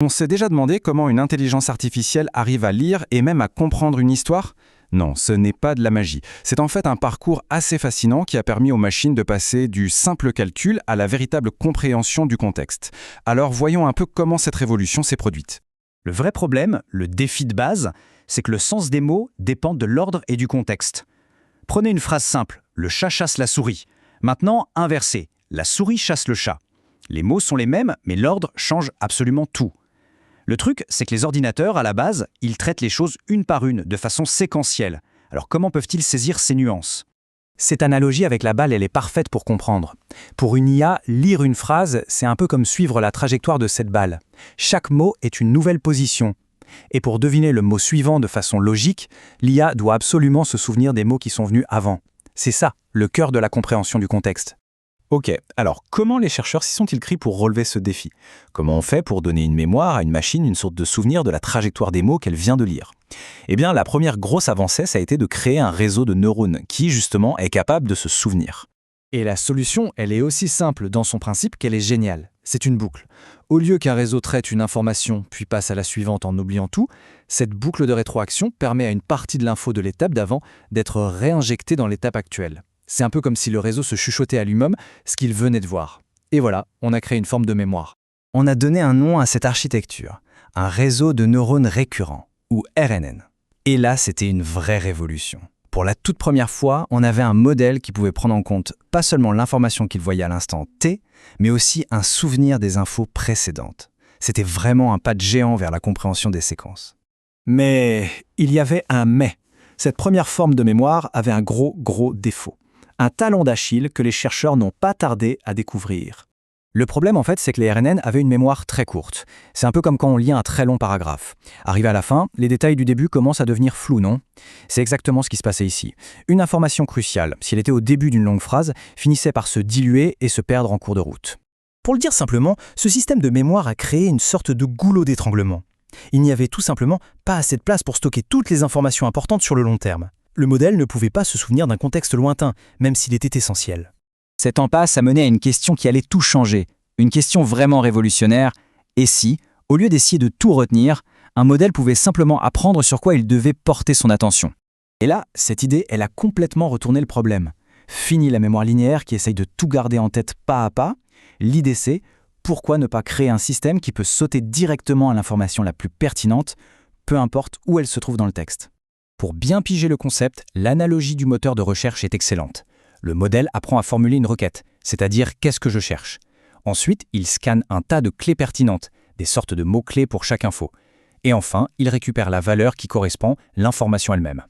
On s'est déjà demandé comment une intelligence artificielle arrive à lire et même à comprendre une histoire? Non, ce n'est pas de la magie. C'est en fait un parcours assez fascinant qui a permis aux machines de passer du simple calcul à la véritable compréhension du contexte. Alors voyons un peu comment cette révolution s'est produite. Le vrai problème, le défi de base, c'est que le sens des mots dépend de l'ordre et du contexte. Prenez une phrase simple, le chat chasse la souris. Maintenant, inversé, la souris chasse le chat. Les mots sont les mêmes, mais l'ordre change absolument tout. Le truc, c'est que les ordinateurs, à la base, ils traitent les choses une par une, de façon séquentielle. Alors comment peuvent-ils saisir ces nuances? Cette analogie avec la balle, elle est parfaite pour comprendre. Pour une IA, lire une phrase, c'est un peu comme suivre la trajectoire de cette balle. Chaque mot est une nouvelle position. Et pour deviner le mot suivant de façon logique, l'IA doit absolument se souvenir des mots qui sont venus avant. C'est ça, le cœur de la compréhension du contexte. Ok, alors comment les chercheurs s'y sont-ils pris pour relever ce défi? Comment on fait pour donner une mémoire à une machine, une sorte de souvenir de la trajectoire des mots qu'elle vient de lire? Eh bien, la première grosse avancée, ça a été de créer un réseau de neurones qui, justement, est capable de se souvenir. Et la solution, elle est aussi simple dans son principe qu'elle est géniale. C'est une boucle. Au lieu qu'un réseau traite une information puis passe à la suivante en oubliant tout, cette boucle de rétroaction permet à une partie de l'info de l'étape d'avant d'être réinjectée dans l'étape actuelle. C'est un peu comme si le réseau se chuchotait à lui-même ce qu'il venait de voir. Et voilà, on a créé une forme de mémoire. On a donné un nom à cette architecture, un réseau de neurones récurrents, ou RNN. Et là, c'était une vraie révolution. Pour la toute première fois, on avait un modèle qui pouvait prendre en compte pas seulement l'information qu'il voyait à l'instant T, mais aussi un souvenir des infos précédentes. C'était vraiment un pas de géant vers la compréhension des séquences. Mais il y avait un mais. Cette première forme de mémoire avait un gros défaut. Un talon d'Achille que les chercheurs n'ont pas tardé à découvrir. Le problème, en fait, c'est que les RNN avaient une mémoire très courte. C'est un peu comme quand on lit un très long paragraphe. Arrivé à la fin, les détails du début commencent à devenir flous, non? C'est exactement ce qui se passait ici. Une information cruciale, si elle était au début d'une longue phrase, finissait par se diluer et se perdre en cours de route. Pour le dire simplement, ce système de mémoire a créé une sorte de goulot d'étranglement. Il n'y avait tout simplement pas assez de place pour stocker toutes les informations importantes sur le long terme. Le modèle ne pouvait pas se souvenir d'un contexte lointain, même s'il était essentiel. Cette impasse a mené à une question qui allait tout changer, une question vraiment révolutionnaire. Et si, au lieu d'essayer de tout retenir, un modèle pouvait simplement apprendre sur quoi il devait porter son attention? Et là, cette idée, elle a complètement retourné le problème. Fini la mémoire linéaire qui essaye de tout garder en tête pas à pas. L'idée c'est, pourquoi ne pas créer un système qui peut sauter directement à l'information la plus pertinente, peu importe où elle se trouve dans le texte? Pour bien piger le concept, l'analogie du moteur de recherche est excellente. Le modèle apprend à formuler une requête, c'est-à-dire qu'est-ce que je cherche. Ensuite, il scanne un tas de clés pertinentes, des sortes de mots-clés pour chaque info. Et enfin, il récupère la valeur qui correspond, l'information elle-même.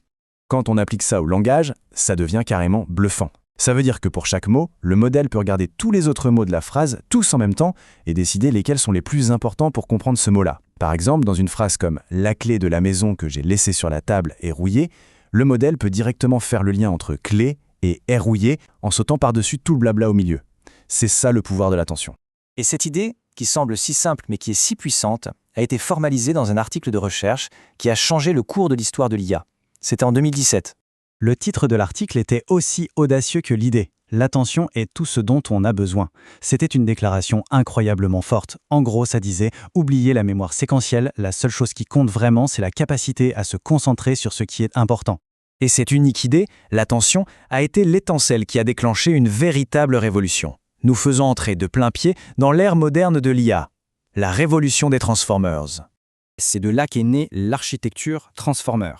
Quand on applique ça au langage, ça devient carrément bluffant. Ça veut dire que pour chaque mot, le modèle peut regarder tous les autres mots de la phrase, tous en même temps, et décider lesquels sont les plus importants pour comprendre ce mot-là. Par exemple, dans une phrase comme « la clé de la maison que j'ai laissée sur la table est rouillée », le modèle peut directement faire le lien entre « clé » et « est rouillée » en sautant par-dessus tout le blabla au milieu. C'est ça le pouvoir de l'attention. Et cette idée, qui semble si simple mais qui est si puissante, a été formalisée dans un article de recherche qui a changé le cours de l'histoire de l'IA. C'était en 2017. Le titre de l'article était aussi audacieux que l'idée. L'attention est tout ce dont on a besoin. C'était une déclaration incroyablement forte. En gros, ça disait « Oubliez la mémoire séquentielle, la seule chose qui compte vraiment, c'est la capacité à se concentrer sur ce qui est important. » Et cette unique idée, l'attention, a été l'étincelle qui a déclenché une véritable révolution, nous faisant entrer de plein pied dans l'ère moderne de l'IA, la révolution des Transformers. C'est de là qu'est née l'architecture Transformer.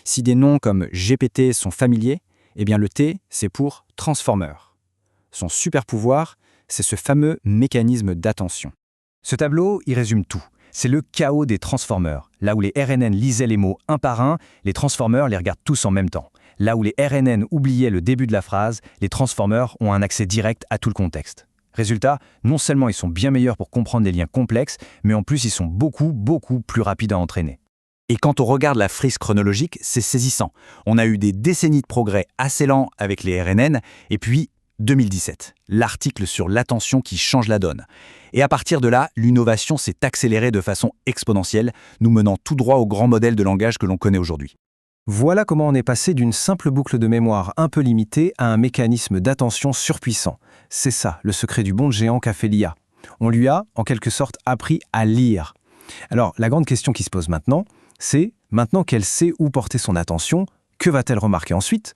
Si des noms comme GPT sont familiers, eh bien le T, c'est pour Transformer. Son super pouvoir, c'est ce fameux mécanisme d'attention. Ce tableau, il résume tout. C'est le chaos des Transformers. Là où les RNN lisaient les mots un par un, les Transformers les regardent tous en même temps. Là où les RNN oubliaient le début de la phrase, les Transformers ont un accès direct à tout le contexte. Résultat, non seulement ils sont bien meilleurs pour comprendre des liens complexes, mais en plus ils sont beaucoup plus rapides à entraîner. Et quand on regarde la frise chronologique, c'est saisissant. On a eu des décennies de progrès assez lents avec les RNN, et puis 2017, l'article sur l'attention qui change la donne. Et à partir de là, l'innovation s'est accélérée de façon exponentielle, nous menant tout droit au grand modèle de langage que l'on connaît aujourd'hui. Voilà comment on est passé d'une simple boucle de mémoire un peu limitée à un mécanisme d'attention surpuissant. C'est ça, le secret du bond géant qu'a fait l'IA. On lui a, en quelque sorte, appris à lire. Alors, la grande question qui se pose maintenant, c'est, maintenant qu'elle sait où porter son attention, que va-t-elle remarquer ensuite?